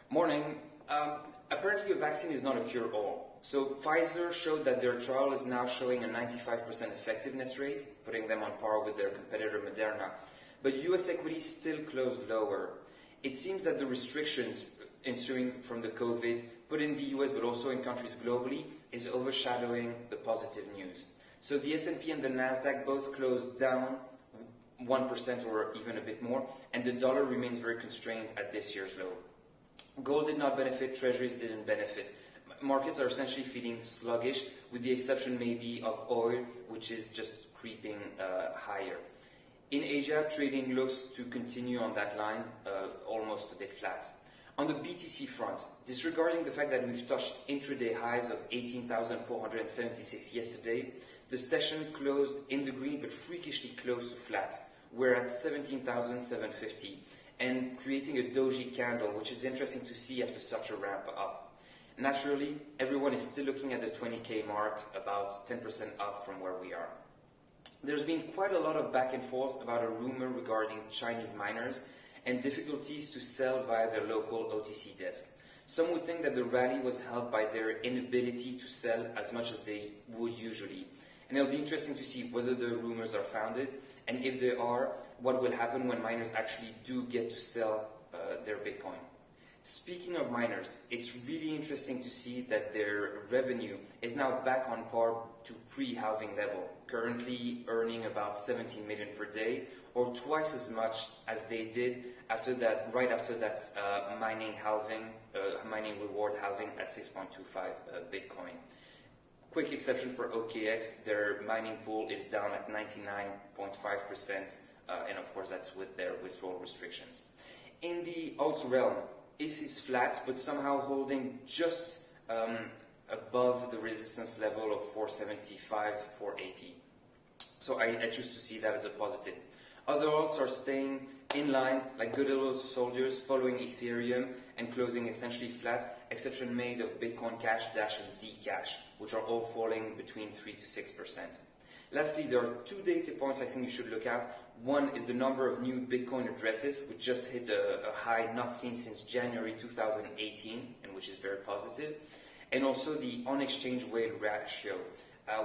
Morning. Apparently a vaccine is not a cure-all. So Pfizer showed that their trial is now showing a 95% effectiveness rate, putting them on par with their competitor Moderna. But US equities still closed lower. It seems that the restrictions ensuing from the COVID, put in the US but also in countries globally, is overshadowing the positive news. So the S&P and the Nasdaq both closed down 1% or even a bit more, and the dollar remains very constrained at this year's low. Gold did not benefit, treasuries didn't benefit. Markets are essentially feeling sluggish, with the exception maybe of oil, which is just creeping higher. In Asia, trading looks to continue on that line, almost a bit flat. On the BTC front, disregarding the fact that we've touched intraday highs of 18,476 yesterday, the session closed in the green but freakishly close to flat. We're at 17,750 and creating a doji candle, which is interesting to see after such a ramp up. Naturally, everyone is still looking at the 20K mark, about 10% up from where we are. There's been quite a lot of back and forth about a rumor regarding Chinese miners and difficulties to sell via their local OTC desk. Some would think that the rally was helped by their inability to sell as much as they would usually. And it'll be interesting to see whether the rumors are founded, and if they are, what will happen when miners actually do get to sell their Bitcoin. Speaking of miners, it's really interesting to see that their revenue is now back on par to pre-halving level, currently earning about 17 million per day, or twice as much as they did after that, right after that mining reward halving at 6.25 Bitcoin. Quick exception for OKX, their mining pool is down at 99.5%, and of course that's with their withdrawal restrictions. In the alts realm, it is flat, but somehow holding just above the resistance level of 475, 480. So I choose to see that as a positive. Other alts are staying in line, like good old soldiers, following Ethereum and closing essentially flat, exception made of Bitcoin Cash, Dash, and Zcash, which are all falling between 3 to 6%. Lastly, there are two data points I think you should look at. One is the number of new Bitcoin addresses, which just hit a high not seen since January 2018, and which is very positive. And also the on-exchange whale ratio,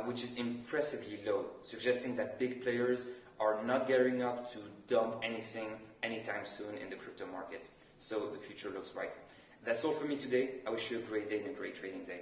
which is impressively low, suggesting that big players are not gearing up to dump anything anytime soon in the crypto markets. So the future looks bright. That's all for me today. I wish you a great day and a great trading day.